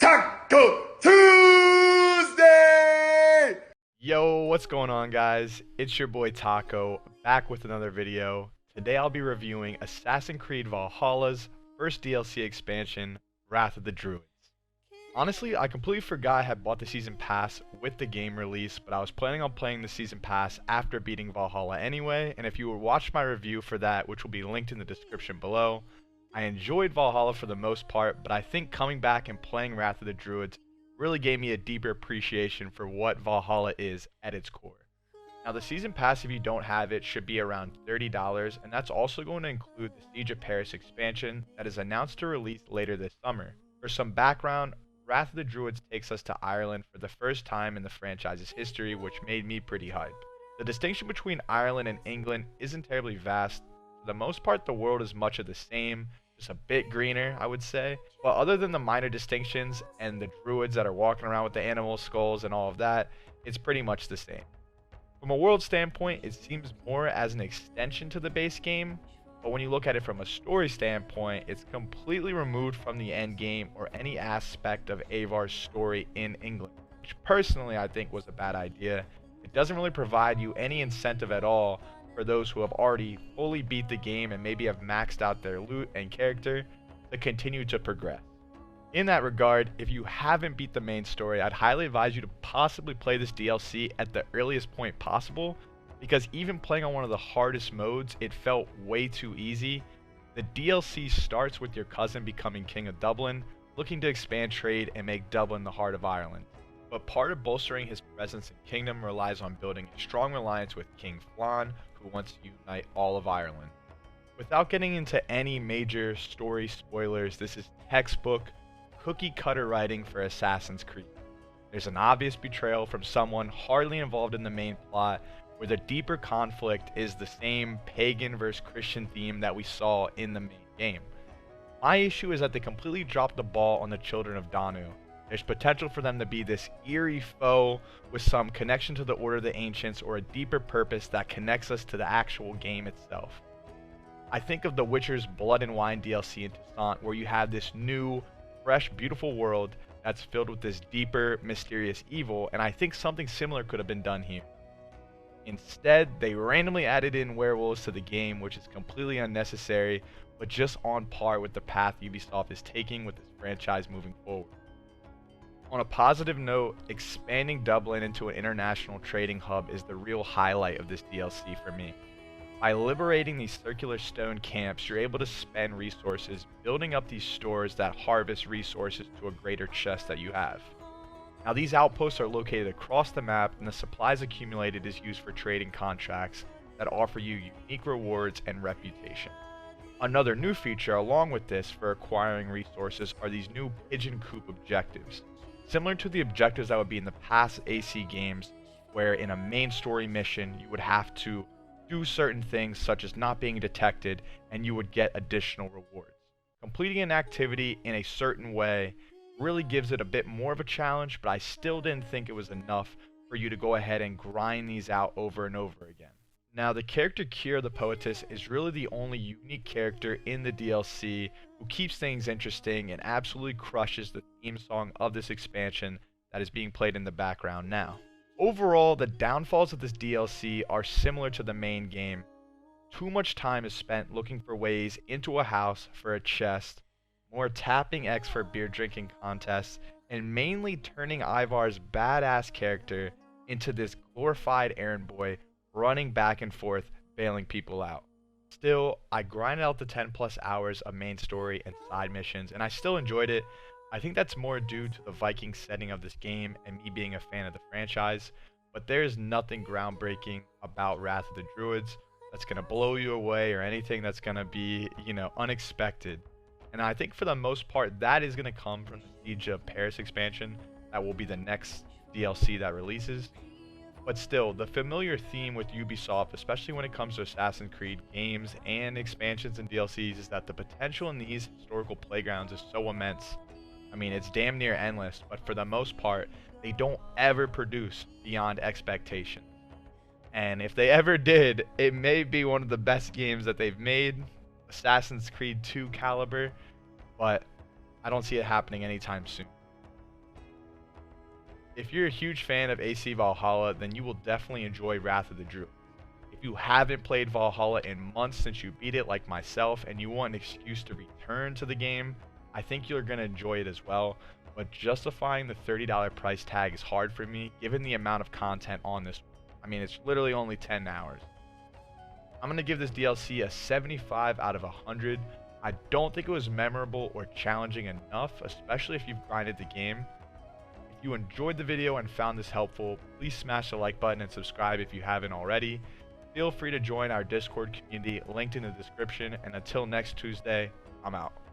Taco Tuesday! Yo, what's going on, guys? It's your boy Taco, back with another video. Today I'll be reviewing Assassin's Creed Valhalla's first DLC expansion, Wrath of the Druids. Honestly, I completely forgot I had bought the Season Pass with the game release, but I was planning on playing the Season Pass after beating Valhalla anyway, and if you watched my review for that, which will be linked in the description below, I enjoyed Valhalla for the most part, but I think coming back and playing Wrath of the Druids really gave me a deeper appreciation for what Valhalla is at its core. Now, the Season Pass, if you don't have it, should be around $30, and that's also going to include the Siege of Paris expansion that is announced to release later this summer. For some background, Wrath of the Druids takes us to Ireland for the first time in the franchise's history, which made me pretty hyped. The distinction between Ireland and England isn't terribly vast. For the most part, the world is much of the same, just a bit greener, I would say. But other than the minor distinctions and the druids that are walking around with the animal skulls and all of that, it's pretty much the same. From a world standpoint, it seems more as an extension to the base game, but when you look at it from a story standpoint, it's completely removed from the end game or any aspect of Eivor's story in England, which personally I think was a bad idea. It doesn't really provide you any incentive at all for those who have already fully beat the game and maybe have maxed out their loot and character to continue to progress. In that regard, if you haven't beat the main story, I'd highly advise you to possibly play this DLC at the earliest point possible, because even playing on one of the hardest modes, it felt way too easy. The DLC starts with your cousin becoming King of Dublin, looking to expand trade and make Dublin the heart of Ireland. But part of bolstering his presence in Kingdom relies on building a strong alliance with King Flann, who wants to unite all of Ireland. Without getting into any major story spoilers, this is textbook, cookie-cutter writing for Assassin's Creed. There's an obvious betrayal from someone hardly involved in the main plot, where the deeper conflict is the same pagan versus Christian theme that we saw in the main game. My issue is that they completely dropped the ball on the children of Danu. There's potential for them to be this eerie foe with some connection to the Order of the Ancients or a deeper purpose that connects us to the actual game itself. I think of The Witcher's Blood and Wine DLC in Toussaint, where you have this new, fresh, beautiful world that's filled with this deeper, mysterious evil, and I think something similar could have been done here. Instead, they randomly added in werewolves to the game, which is completely unnecessary, but just on par with the path Ubisoft is taking with this franchise moving forward. On a positive note, expanding Dublin into an international trading hub is the real highlight of this DLC for me. By liberating these circular stone camps, you're able to spend resources building up these stores that harvest resources to a greater chest that you have. Now, these outposts are located across the map, and the supplies accumulated is used for trading contracts that offer you unique rewards and reputation. Another new feature along with this for acquiring resources are these new Pigeon Coop objectives. Similar to the objectives that would be in the past AC games, where in a main story mission you would have to do certain things such as not being detected and you would get additional rewards. Completing an activity in a certain way really gives it a bit more of a challenge, but I still didn't think it was enough for you to go ahead and grind these out over and over again. Now, the character Kira the Poetess is really the only unique character in the DLC who keeps things interesting and absolutely crushes the theme song of this expansion that is being played in the background now. Overall, the downfalls of this DLC are similar to the main game. Too much time is spent looking for ways into a house for a chest, more tapping X for beer drinking contests, and mainly turning Eivor's badass character into this glorified errand boy running back and forth bailing people out. Still, I grinded out the 10 plus hours of main story and side missions, and I still enjoyed it. I think that's more due to the Viking setting of this game and me being a fan of the franchise, but there is nothing groundbreaking about Wrath of the Druids that's going to blow you away or anything that's going to be, unexpected. And I think for the most part, that is going to come from the Siege of Paris expansion. That will be the next DLC that releases. But still, the familiar theme with Ubisoft, especially when it comes to Assassin's Creed games and expansions and DLCs, is that the potential in these historical playgrounds is so immense. I mean, it's damn near endless, but for the most part, they don't ever produce beyond expectation. And if they ever did, it may be one of the best games that they've made, Assassin's Creed 2 caliber, but I don't see it happening anytime soon. If you're a huge fan of AC Valhalla, then you will definitely enjoy Wrath of the Druids. If you haven't played Valhalla in months since you beat it like myself and you want an excuse to return to the game, I think you're going to enjoy it as well, but justifying the $30 price tag is hard for me given the amount of content on this. I mean, it's literally only 10 hours. I'm going to give this DLC a 75 out of 100. I don't think it was memorable or challenging enough, especially if you've grinded the game. If you enjoyed the video and found this helpful, please smash the like button and subscribe if you haven't already. Feel free to join our Discord community linked in the description, and until next Tuesday, I'm out.